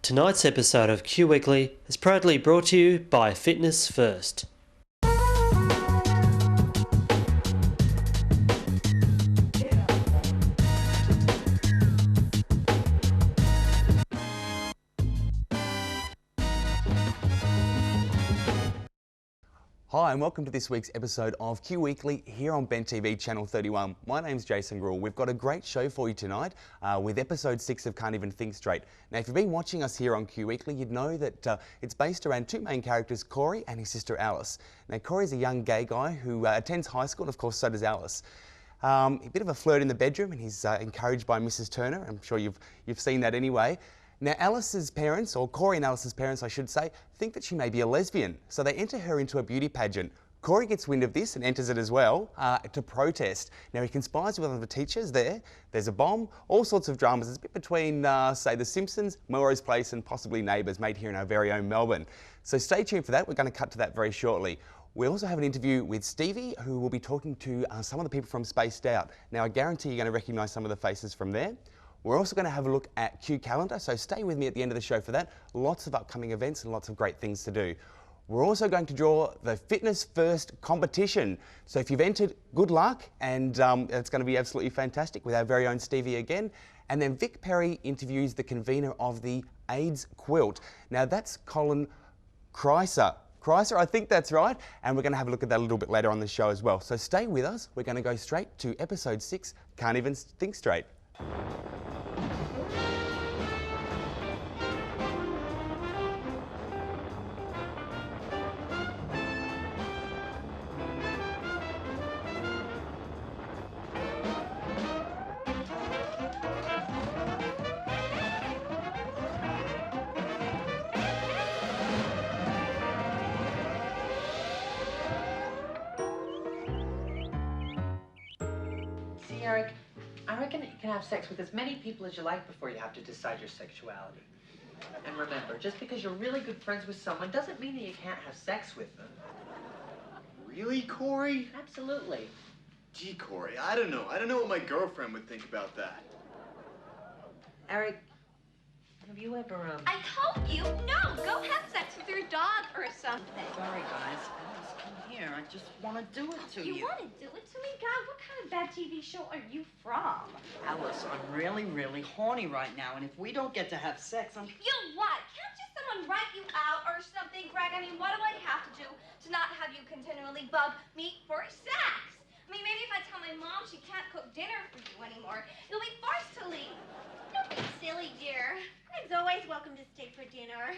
Tonight's episode of Q Weekly is proudly brought to you by Fitness First. Hi and welcome to this week's episode of Q Weekly here on Ben TV Channel 31. My name's Jayson Grool. We've got a great show for you tonight with episode 6 of Can't Even Think Straight. Now if you've been watching us here on Q Weekly, you'd know that it's based around two main characters, Corey and his sister Alice. Now Corey's a young gay guy who attends high school, and of course so does Alice. A bit of a flirt in the bedroom, and he's encouraged by Mrs. Turner. I'm sure you've seen that anyway. Now Alice's parents, or Corey and Alice's parents I should say, think that she may be a lesbian, so they enter her into a beauty pageant. Corey gets wind of this and enters it as well to protest. Now he conspires with other teachers there, there's a bomb, all sorts of dramas. It's a bit between, say, The Simpsons, Melrose Place and possibly Neighbours, made here in our very own Melbourne. So stay tuned for that, we're going to cut to that very shortly. We also have an interview with Stevie, who will be talking to some of the people from Spaced Out. Now I guarantee you're going to recognise some of the faces from there. We're also going to have a look at Q Calendar, so stay with me at the end of the show for that. Lots of upcoming events and lots of great things to do. We're also going to draw the Fitness First competition. So if you've entered, good luck, and it's going to be absolutely fantastic with our very own Stevie again. And then Vic Perry interviews the convener of the AIDS Quilt. Now that's Colin Krycer. Krycer, I think that's right, and we're going to have a look at that a little bit later on the show as well. So stay with us. We're going to go straight to episode 6, Can't Even Think Straight. Eric, I reckon you can have sex with as many people as you like before you have to decide your sexuality. And remember, just because you're really good friends with someone doesn't mean that you can't have sex with them. Really, Corey? Absolutely. Gee, Corey, I don't know. I don't know what my girlfriend would think about that. Eric, have you ever, I told you, no, go have sex with your dog or something. Sorry, guys. Alice, come here. I just want to do it to you. You want to do it to me? God, what kind of bad TV show are you from? Alice, I'm really, really horny right now, and if we don't get to have sex, I'm... You what? Can't just someone write you out or something, Greg? I mean, what do I have to do to not have you continually bug me for sex? I mean, maybe if I tell my mom she can't cook dinner for you anymore, you'll be forced to leave. Don't be silly, dear. Greg's always welcome to stay for dinner.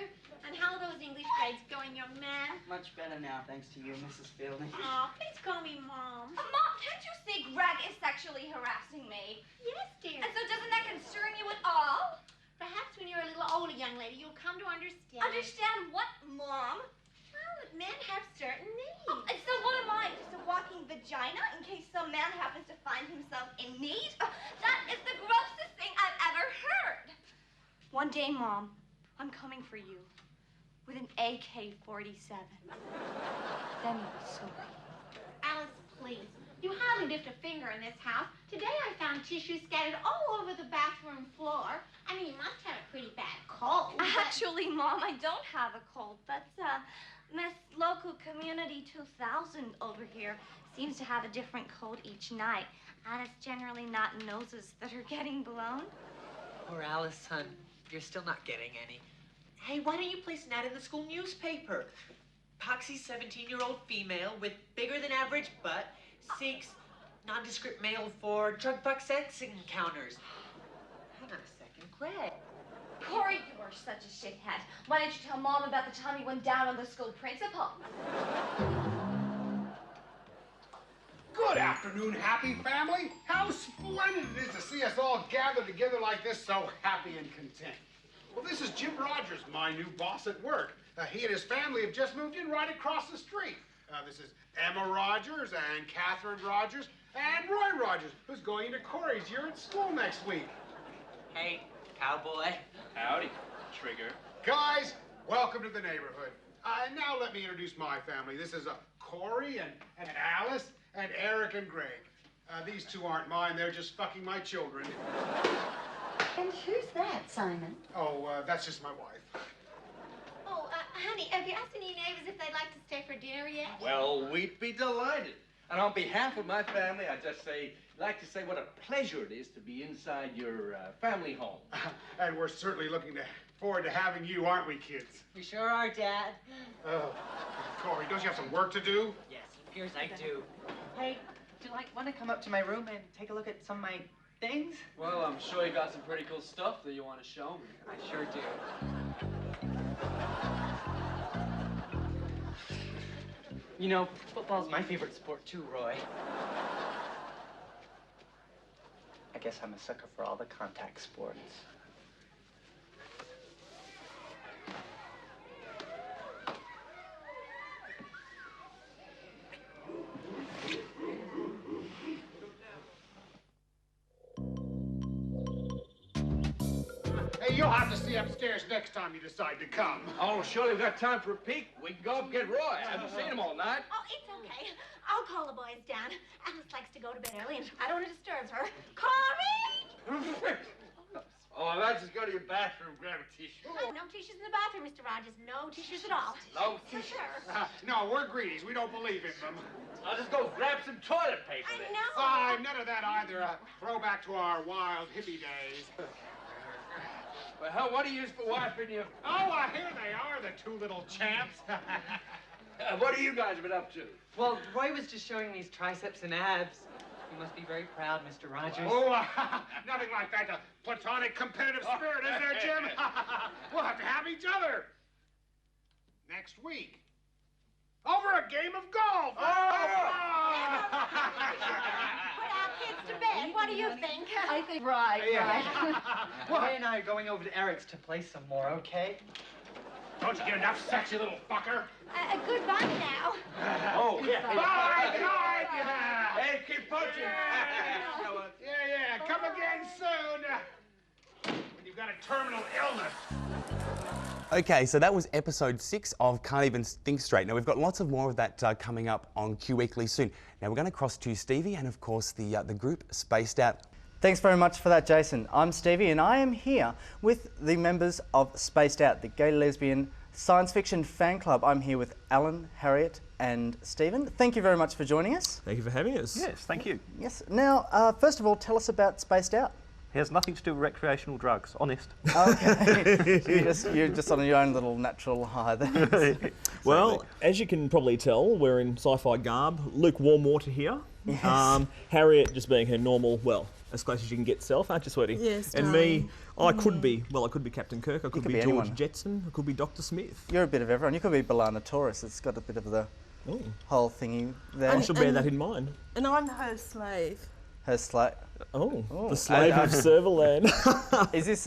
And how are those English grades going, young man? Much better now, thanks to you, Mrs. Fielding. Aw, please call me Mom. Mom, can't you see Greg is sexually harassing me? Yes, dear. And so doesn't that concern you at all? Perhaps when you're a little older, young lady, you'll come to understand. Understand what, Mom? Well, that men have certain needs. Oh, and so what am I? Just a walking vagina in case some man happens to find himself in need? That is the grossest thing I've ever heard. One day, Mom, I'm coming for you with an AK-47. Then you'll be sorry. Alice, please. You hardly lift a finger in this house. Today I found tissue scattered all over the bathroom floor. I mean, you must have a pretty bad cold. Actually, Mom, I don't have a cold, but Miss Local Community 2000 over here seems to have a different cold each night. And it's generally not noses that are getting blown. Poor Alice, hon. You're still not getting any. Hey, why don't you place an ad in the school newspaper? Poxy 17-year-old female with bigger than average butt seeks nondescript male for drug buck sex encounters. Hang on a second, Greg. Corey, you are such a shithead. Why didn't you tell Mom about the time you went down on the school principal? Good afternoon, happy family. How splendid it is to see us all gathered together like this, so happy and content. Well, this is Jim Rogers, my new boss at work. He and his family have just moved in right across the street. This is Emma Rogers and Catherine Rogers and Roy Rogers, who's going into Corey's year at school next week. Hey, cowboy. Howdy, Trigger. Guys, welcome to the neighborhood. Now let me introduce my family. This is Corey and Alice and Eric and Greg. These two aren't mine. They're just fucking my children. And who's that, Simon? Oh, that's just my wife. Oh, honey, have you asked any neighbors if they'd like to stay for dinner yet? Well, we'd be delighted. And on behalf of my family, I'd just like to say what a pleasure it is to be inside your family home. And we're certainly looking forward to having you, aren't we, kids? We sure are, Dad. Oh, Corey, don't you have some work to do? Yes, it appears I do. Hey, do you want to come up to my room and take a look at some of my things? Well, I'm sure you got some pretty cool stuff that you want to show me. I sure do. You know, football's my favorite sport too, Roy. I guess I'm a sucker for all the contact sports. Hey, you'll have to see upstairs next time you decide to come. Oh, surely we've got time for a peek. We can go up and get Roy. I haven't seen him all night. Oh, it's okay. I'll call the boys down. Alice likes to go to bed early, and I don't want to disturb her. Corey! Oh, let's just go to your bathroom, grab a tissue. Oh, no tissues in the bathroom, Mr. Rogers. No tissues at all. No For tissue. sure. No, we're greenies. We don't believe in them. I'll just go grab some toilet paper I then. know. Fine, none of that either. Throw back to our wild hippie days. Well, what do you use for wiping your... Oh, here they are, the two little champs. what have you guys been up to? Well, Roy was just showing me his triceps and abs. You must be very proud, Mr. Rogers. Oh, nothing like that. A platonic competitive spirit, is there, Jim? We'll have to have each other. Next week. Over a game of golf. Put our kids to bed. What do you think? I think right. Roy and I are going over to Eric's to play some more, okay? Don't you get enough, sexy little fucker? Goodbye now. Oh, yeah. Bye, bye. Hey, keep punching. Yeah, come again soon. When you've got a terminal illness. Okay, so that was episode 6 of Can't Even Think Straight. Now, we've got lots of more of that coming up on Q Weekly soon. Now, we're going to cross to Stevie and, of course, the group Spaced Out. Thanks very much for that, Jayson. I'm Stevie, and I am here with the members of Spaced Out, the gay lesbian science fiction fan club. I'm here with Alan, Harriet, and Stephen. Thank you very much for joining us. Thank you for having us. Yes, thank you. Yes. Now, first of all, tell us about Spaced Out. It has nothing to do with recreational drugs, honest. Okay. you're just on your own little natural high there. Well, as you can probably tell, we're in sci-fi garb. Lukewarm water here. Yes. Harriet just being her normal, well, as close as you can get self, aren't you, sweetie? Yes, and me, I could be Captain Kirk, I could be George anyone. Jetson, I could be Dr. Smith. You're a bit of everyone. You could be Balana Taurus. It's got a bit of the whole thingy there. I shall bear that in mind. And I'm her slave. Her slave. The slave of Serverland. Is this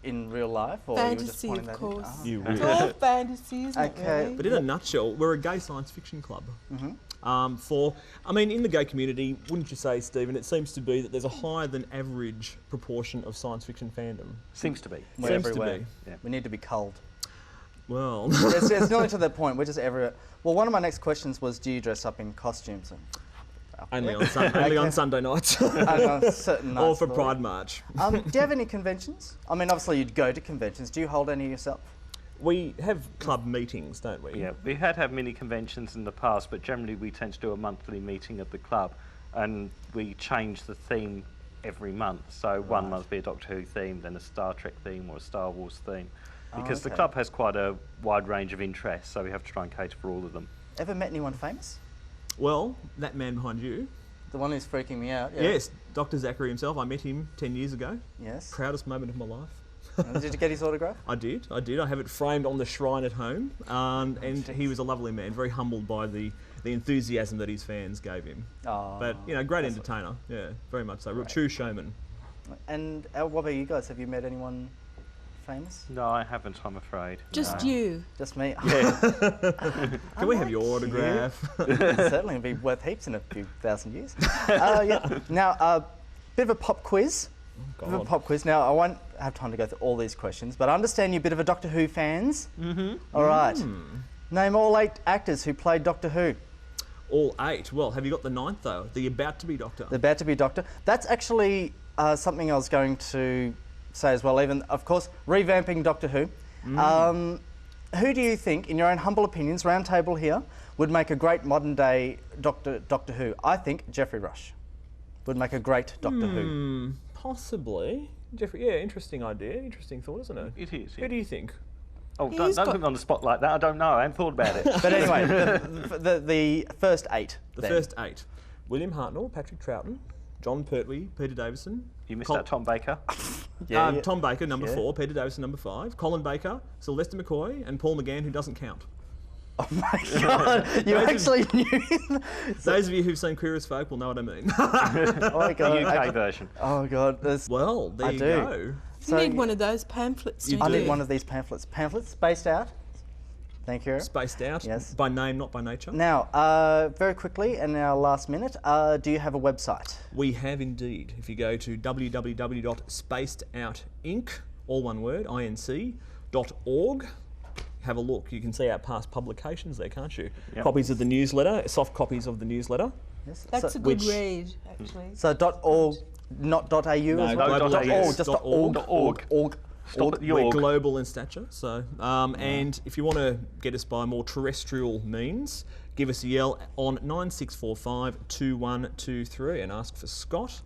in real life, or fantasy, you were just pointing of that course. in? It's all fantasy, isn't it? Really? But in a nutshell, we're a gay science fiction club. In the gay community, wouldn't you say, Stephen, it seems to be that there's a higher than average proportion of science fiction fandom. Seems to be. We're Seems everywhere. to be. Yeah. We need to be culled. Well... it's not to that point. We're just everywhere. Well, one of my next questions was, do you dress up in costumes? Only on Sunday nights. Certain nights. Or for Pride March. Do you have any conventions? I mean, obviously you'd go to conventions. Do you hold any yourself? We have club meetings, don't we? Yeah, we had mini conventions in the past, but generally we tend to do a monthly meeting at the club, and we change the theme every month. So one month be a Doctor Who theme, then a Star Trek theme or a Star Wars theme, because the club has quite a wide range of interests, so we have to try and cater for all of them. Ever met anyone famous? Well, that man behind you. The one who's freaking me out. Yeah. Yes, Dr. Zachary himself. I met him 10 years ago. Yes. Proudest moment of my life. Did you get his autograph? I did. I have it framed on the shrine at home. And he was a lovely man, very humbled by the enthusiasm that his fans gave him. Oh, but, great entertainer. Yeah, very much so. Real true showman. And what about you guys? Have you met anyone famous? No, I haven't, I'm afraid. Just you? Just me? Yeah. Can we have your autograph? Certainly, it'd be worth heaps in a few thousand years. Yeah. Now, bit of a pop quiz. God. Bit of a pop quiz. Now, I won't have time to go through all these questions, but I understand you're a bit of a Doctor Who fans. Mm-hmm. All right. Name all 8 actors who played Doctor Who. All 8. Well, have you got the 9th though? The about-to-be Doctor. The about-to-be Doctor. That's actually something I was going to say as well. Even, of course, revamping Doctor Who. Who do you think, in your own humble opinions, round table here, would make a great modern-day Doctor Who? I think Geoffrey Rush would make a great Doctor Who. Possibly. Geoffrey, yeah, interesting idea, interesting thought, isn't it? It is. Who do you think? Oh, don't put me on the spot like that. I don't know. I haven't thought about it. But anyway, the first 8. The first 8. William Hartnell, Patrick Troughton, John Pertwee, Peter Davison. You missed out Tom Baker. Tom Baker, number 4. Peter Davison, number 5. Colin Baker, Sylvester McCoy, and Paul McGann, who doesn't count. Oh my God! You actually knew. Those of you who've seen Queer as Folk will know what I mean. Oh my God! The UK version. Oh God! Well, there you go. You need one of those pamphlets. I need one of these pamphlets. Pamphlets spaced out. Thank you. Spaced out. Yes. By name, not by nature. Now, very quickly, in our last minute, do you have a website? We have indeed. If you go to www.spacedoutinc, all one word, inc.org. Have a look. You can see our past publications there, can't you? Yep. Copies of the newsletter, soft copies of the newsletter. Yes. That's a good read, actually. So .org, not .au as well? .org, just .org. Stop at the We're org. global in stature, so and if you want to get us by more terrestrial means, give us a yell on 9645 2123 and ask for Scott,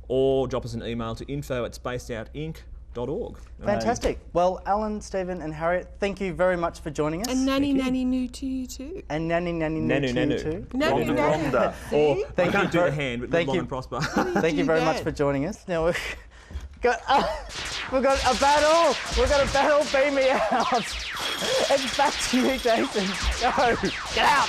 or drop us an email to info@spacedoutinc.org. Fantastic. Well, Alan, Stephen and Harriet, thank you very much for joining us. And nanny new to you too. And nanny new to you too. Nanny. Or I can't do the hand, but live long and prosper. Thank you very much for joining us. Now we've got a battle. We've got a battle. Beam me out. It's back to you, Jayson. Go. Get out.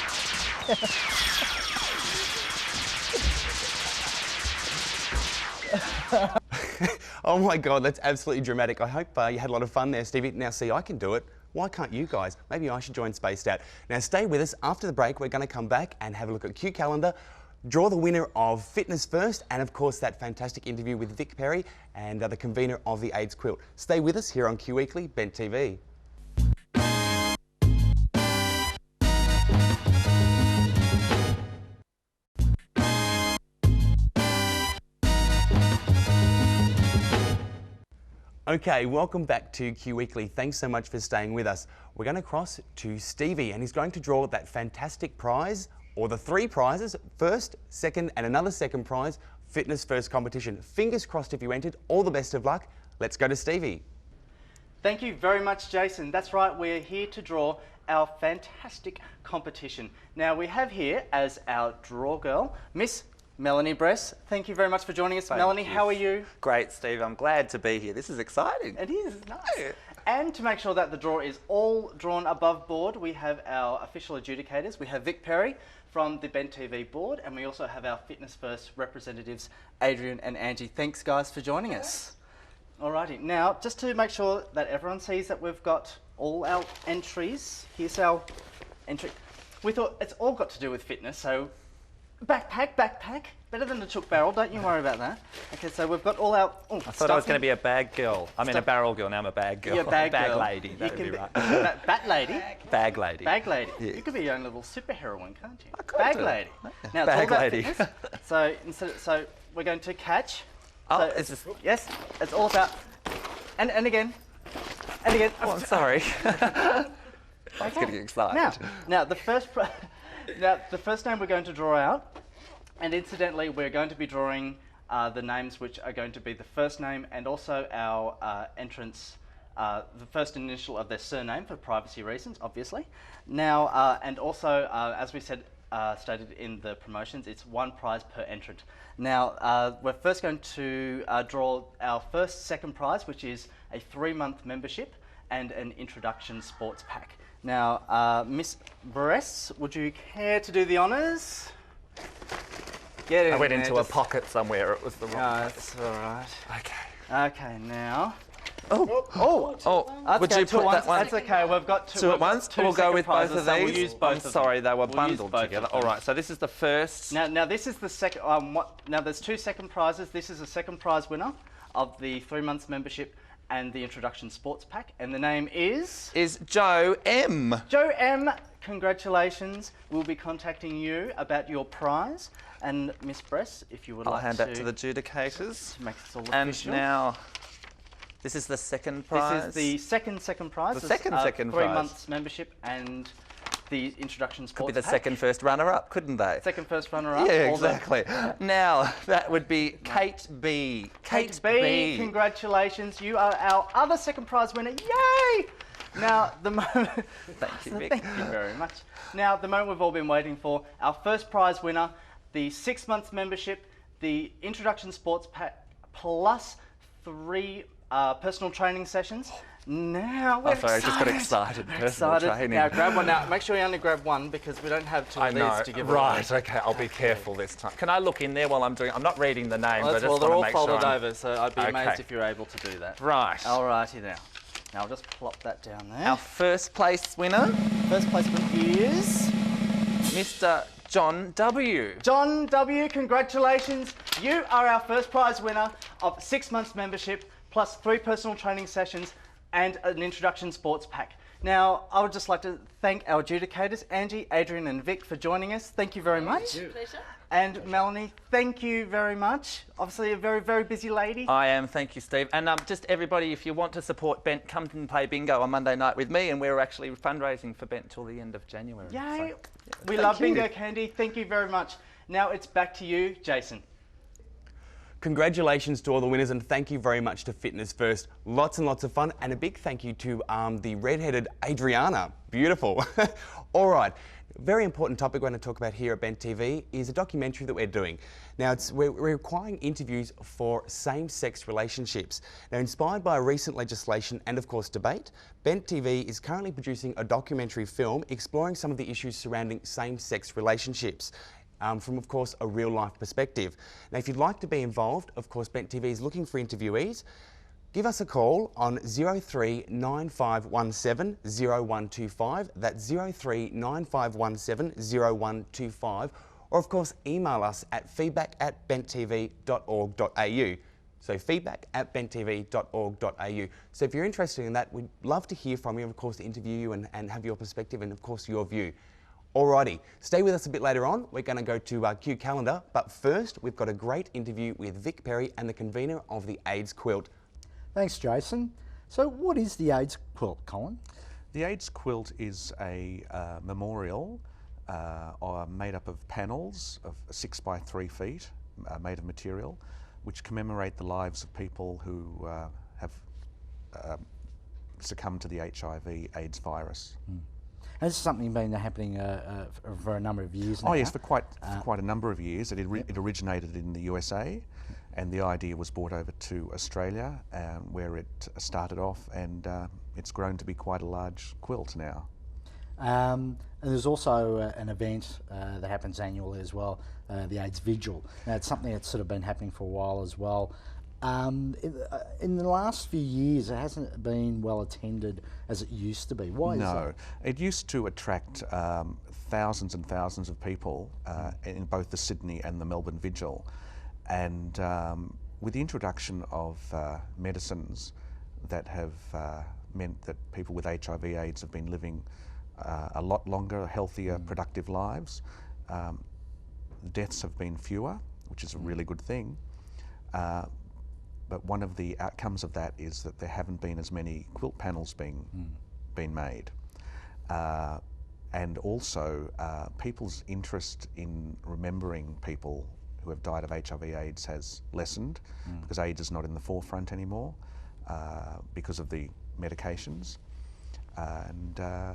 Oh my God, that's absolutely dramatic. I hope you had a lot of fun there, Stevie. Now, see, I can do it. Why can't you guys? Maybe I should join Spaced Out. Now, stay with us. After the break, we're going to come back and have a look at Q Calendar, draw the winner of Fitness First, and of course, that fantastic interview with Vic Perry and the convener of the AIDS Quilt. Stay with us here on Q Weekly, Bent TV. Okay, welcome back to Q Weekly. Thanks so much for staying with us. We're going to cross to Stevie, and he's going to draw that fantastic prize, or the 3 prizes, first, second, and another second prize, Fitness First competition. Fingers crossed if you entered. All the best of luck. Let's go to Stevie. Thank you very much, Jayson. That's right, we're here to draw our fantastic competition. Now, we have here as our draw girl, Miss Melanie Bress. Thank you very much for joining us. Melanie, how are you? Great, Steve. I'm glad to be here. This is exciting. It is, nice. And to make sure that the draw is all drawn above board, we have our official adjudicators. We have Vic Perry from the Bent TV board, and we also have our Fitness First representatives, Adrian and Angie. Thanks, guys, for joining us. Alrighty, now, just to make sure that everyone sees that we've got all our entries, here's our entry. We thought it's all got to do with fitness, so backpack, better than a chook barrel, don't you worry about that. Okay, so we've got all our I thought I was going to be a bag girl. I mean a barrel girl, now I'm a bag girl. You're a bag girl. Lady, that would be right. Bat lady? Bag lady. Bag lady. Yeah. You could be your own little superheroine, can't you? I could Bag do. lady. Now, Bag it's all about lady. fitness. So we're going to catch. Oh, So is this... Yes, it's all about, and again, and again. Oh, I'm sorry. I'm getting excited. Now the first name we're going to draw out, and incidentally, we're going to be drawing the names which are going to be the first name and also our entrance, the first initial of their surname for privacy reasons, obviously. Now, and also, as we said, stated in the promotions, it's 1 prize per entrant. Now, we're first going to draw our second prize, which is a 3-month membership and an introduction sports pack. Now, Miss Bress, would you care to do the honours? Get in I went there, into a pocket somewhere. It was the wrong. That's all right. Okay. Okay, now. Oh, would you put that one? That's okay. We've got two at once. We'll go with both of these. We'll use both I'm of them. sorry, they were We'll bundled use both together. of them. All right. So this is the first. Now this is the second. Now there's 2 second prizes. This is the second prize winner of the 3 months membership and the Introduction Sports Pack. And the name is Joe M. Joe M, congratulations. We'll be contacting you about your prize. And Miss Bress, if you would I'll like hand to... that to the adjudicators. To make this all and official. now, this is the second prize. This is the second prize. The second prize. 3 months membership and the Introduction Sports Could be the Pack. second first runner-up, couldn't they? Second first runner-up. Yeah, exactly. Now, that would be Kate B. Kate B, congratulations. You are our other second prize winner. Yay! Now, the moment... Thank you, Vic. Thank you very much. Now, the moment we've all been waiting for, our first prize winner, the 6 months membership, the Introduction Sports Pack, plus 3 personal training sessions. Now we're sorry, excited. I just got excited. We're Personal excited. training. Now grab one. Now make sure you only grab one because we don't have 2 of these to give away. Right, okay, I'll be careful this time. Can I look in there while I'm doing... I'm not reading the name, but I just Well, they're want all to make folded sure over, so I'd be amazed if you're able to do that. Right. Alrighty now. Now I'll just plop that down there. Our first place winner. First place winner is... Mr. John W. John W, congratulations. You are our first prize winner of 6 months membership plus 3 personal training sessions and an Introduction Sports Pack. Now, I would just like to thank our adjudicators, Angie, Adrian and Vic, for joining us. Thank you very much. Pleasure. And Melanie, thank you very much. Obviously a very, very busy lady. I am, thank you, Steve. And just everybody, if you want to support Bent, come and play bingo on Monday night with me, and we're actually fundraising for Bent till the end of January. Yay! So, We love bingo candy. Thank you very much. Now it's back to you, Jayson. Congratulations to all the winners, and thank you very much to Fitness First. Lots and lots of fun, and a big thank you to the red-headed Adriana. Beautiful. All right, very important topic we're going to talk about here at Bent TV is a documentary that we're doing. Now, we're requiring interviews for same-sex relationships. Now, inspired by recent legislation and, of course, debate, Bent TV is currently producing a documentary film exploring some of the issues surrounding same-sex relationships. From, of course, a real-life perspective. Now, if you'd like to be involved, of course, Bent TV is looking for interviewees. Give us a call on 039517 0125. That's 039517 0125. Or, of course, email us at feedback@benttv.org.au. So feedback@benttv.org.au. So if you're interested in that, we'd love to hear from you, of course, to interview you and have your perspective and, of course, your view. Alrighty, stay with us a bit later on. We're going to go to our Q calendar, but first we've got a great interview with Vic Perry and the convener of the AIDS Quilt. Thanks, Jayson. So what is the AIDS Quilt, Colin? The AIDS Quilt is a memorial made up of panels of 6 by 3 feet made of material, which commemorate the lives of people who have succumbed to the HIV/AIDS virus. And this is something been happening for a number of years now. Oh yes, for quite a number of years. It originated in the USA, and the idea was brought over to Australia, where it started off, and it's grown to be quite a large quilt now. And there's also an event that happens annually as well, the AIDS Vigil. Now, it's something that's sort of been happening for a while as well. In the last few years, it hasn't been well attended as it used to be. Why is that? No, it used to attract thousands and thousands of people in both the Sydney and the Melbourne Vigil. And with the introduction of medicines that have meant that people with HIV/AIDS have been living a lot longer, healthier, productive lives, deaths have been fewer, which is a really good thing. But one of the outcomes of that is that there haven't been as many quilt panels being made. And also, people's interest in remembering people who have died of HIV/AIDS has lessened because AIDS is not in the forefront anymore because of the medications.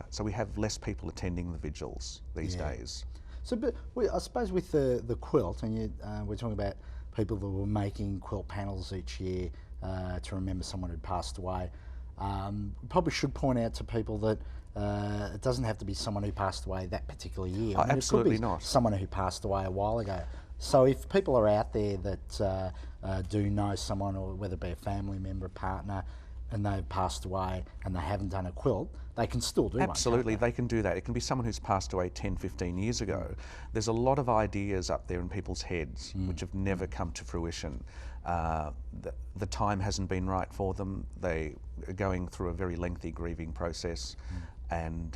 So we have less people attending the vigils these days. So, but I suppose with the quilt, and we're talking about people that were making quilt panels each year to remember someone who passed away. We probably should point out to people that it doesn't have to be someone who passed away that particular year. Oh, I mean, absolutely it could be not. Someone who passed away a while ago. So if people are out there that do know someone, or whether it be a family member, a partner, and they've passed away and they haven't done a quilt, they can still do Absolutely, one, they can do that. It can be someone who's passed away 10, 15 years ago. There's a lot of ideas up there in people's heads which have never come to fruition. The time hasn't been right for them. They are going through a very lengthy grieving process, and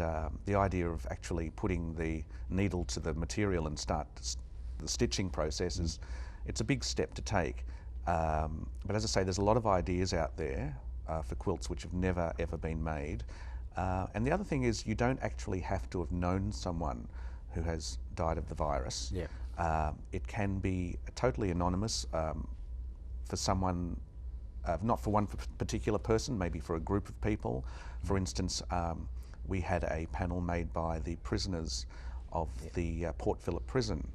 the idea of actually putting the needle to the material and start the stitching process it's a big step to take. But as I say, there's a lot of ideas out there for quilts which have never ever been made. And the other thing is, you don't actually have to have known someone who has died of the virus. It can be totally anonymous for someone, not for one particular person, maybe for a group of people. For instance, we had a panel made by the prisoners of the Port Phillip prison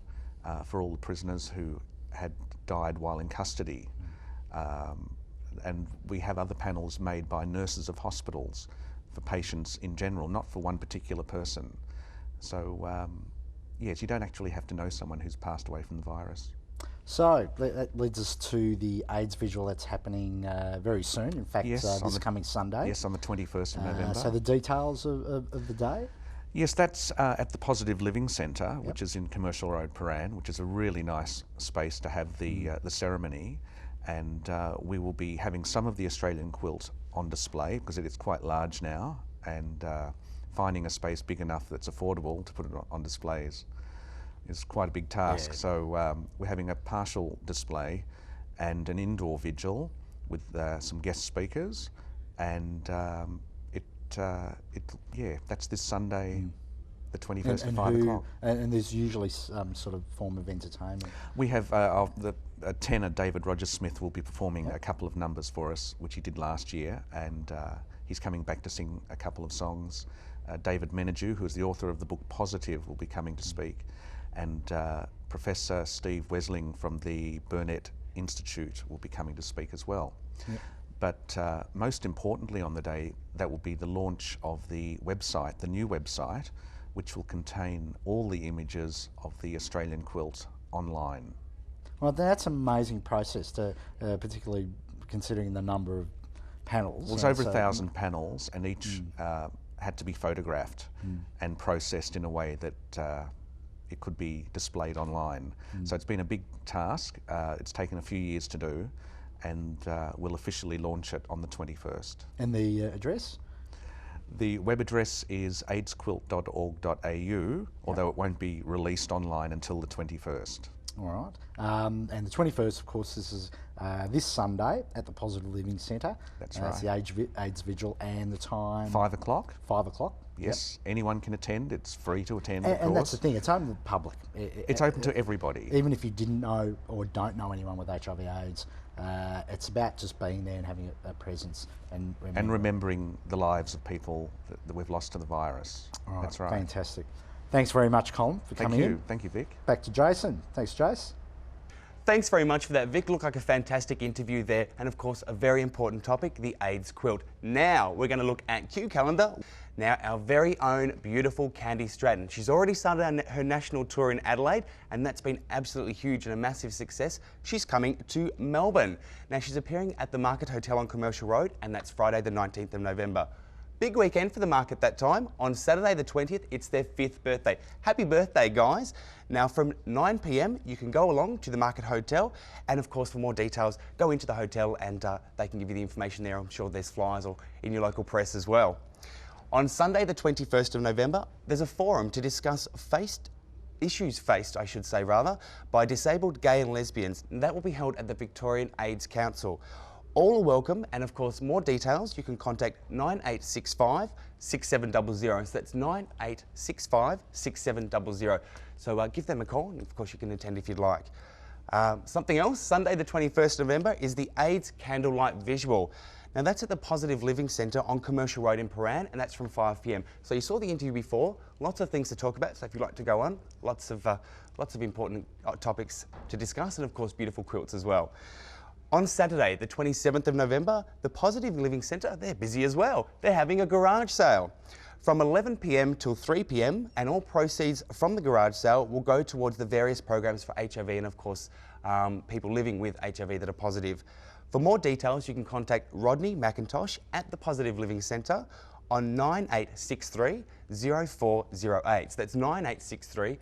for all the prisoners who had died while in custody. And we have other panels made by nurses of hospitals for patients in general, not for one particular person. So yes, you don't actually have to know someone who's passed away from the virus. So that leads us to the AIDS vigil that's happening very soon. In fact, this coming Sunday. Yes, on the 21st of November. So the details of the day? Yes, that's at the Positive Living Centre, which is in Commercial Road, Paran, which is a really nice space to have the ceremony. And we will be having some of the Australian quilt on display because it is quite large now, and finding a space big enough that's affordable to put it on displays is quite a big task. So we're having a partial display and an indoor vigil with some guest speakers, and that's this Sunday, the 21st at 5 o'clock. And there's usually some sort of form of entertainment. We have the tenor David Rogers-Smith will be performing a couple of numbers for us, which he did last year, and he's coming back to sing a couple of songs. David Menadue, who is the author of the book Positive, will be coming to speak, and Professor Steve Wesling from the Burnett Institute will be coming to speak as well. But most importantly on the day, that will be the launch of the website, the new website, which will contain all the images of the Australian quilt online. Well, that's an amazing process, particularly considering the number of panels. Well, it's over 1,000 panels, and each had to be photographed and processed in a way that it could be displayed online. So it's been a big task. It's taken a few years to do, and we'll officially launch it on the 21st. And the address? The web address is aidsquilt.org.au, although it won't be released online until the 21st. All right. And the 21st, of course, this is this Sunday at the Positive Living Centre. That's right. It's the AIDS Vigil, and the time? 5 o'clock. 5 o'clock. Yes, anyone can attend. It's free to attend, of course. And that's the thing, it's open to the public. It's open to everybody. Even if you didn't know or don't know anyone with HIV/AIDS, it's about just being there and having a presence and remembering the lives of people that we've lost to the virus. All right, that's right. Fantastic. Thanks very much, Colin, for coming in. Thank you, Vic. Back to Jayson. Thanks, Jace. Thanks very much for that, Vic. Looked like a fantastic interview there, and of course a very important topic, the AIDS quilt. Now we're going to look at Q Calendar. Now our very own beautiful Candy Stratton. She's already started her national tour in Adelaide, and that's been absolutely huge and a massive success. She's coming to Melbourne. Now she's appearing at the Market Hotel on Commercial Road, and that's Friday the 19th of November. Big weekend for the market that time. On Saturday the 20th, it's their 5th birthday. Happy birthday, guys. Now from 9 p.m, you can go along to the Market Hotel, and of course for more details, go into the hotel and they can give you the information there. I'm sure there's flyers or in your local press as well. On Sunday the 21st of November, there's a forum to discuss issues faced, I should say rather, by disabled gay and lesbians. And that will be held at the Victorian AIDS Council. All are welcome, and of course more details you can contact 9865 6700. So that's 9865 6700. So give them a call, and of course you can attend if you'd like. Something else, Sunday the 21st of November is the AIDS Candlelight Visual. Now that's at the Positive Living Centre on Commercial Road in Paran, and that's from 5 p.m. So you saw the interview before, lots of things to talk about, so if you'd like to go on, lots of important topics to discuss, and of course beautiful quilts as well. On Saturday, the 27th of November, the Positive Living Centre, they're busy as well. They're having a garage sale from 11 p.m. till 3 p.m, and all proceeds from the garage sale will go towards the various programs for HIV and, of course, people living with HIV that are positive. For more details, you can contact Rodney McIntosh at the Positive Living Centre on 9863 0408. So that's 9863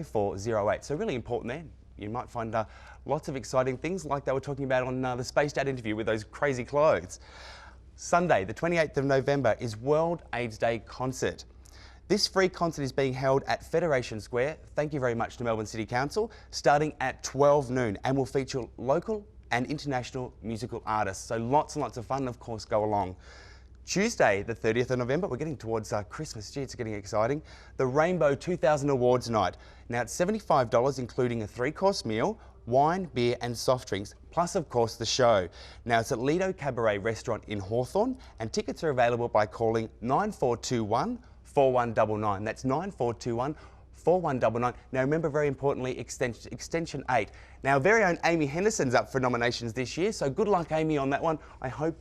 0408. So really important there. You might find lots of exciting things like they were talking about on the Spaced Out interview with those crazy clothes. Sunday, the 28th of November, is World AIDS Day concert. This free concert is being held at Federation Square, thank you very much to Melbourne City Council, starting at 12 noon and will feature local and international musical artists. So lots and lots of fun, and of course, go along. Tuesday, the 30th of November, we're getting towards Christmas. Gee, it's getting exciting. The Rainbow 2000 Awards Night. Now, it's $75, including a 3-course meal, wine, beer and soft drinks, plus, of course, the show. Now, it's at Lido Cabaret Restaurant in Hawthorn, and tickets are available by calling 9421 4199. That's 9421 4199. Now, remember, very importantly, extension 8. Now, our very own Amy Henderson's up for nominations this year, so good luck, Amy, on that one. I hope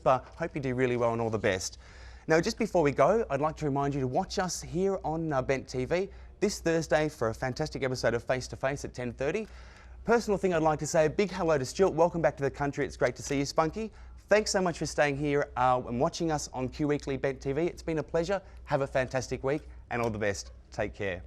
you do really well and all the best. Now, just before we go, I'd like to remind you to watch us here on Bent TV this Thursday for a fantastic episode of Face to Face at 10:30. Personal thing I'd like to say, a big hello to Stuart. Welcome back to the country. It's great to see you, Spunky. Thanks so much for staying here and watching us on Q Weekly Bent TV. It's been a pleasure. Have a fantastic week and all the best. Take care.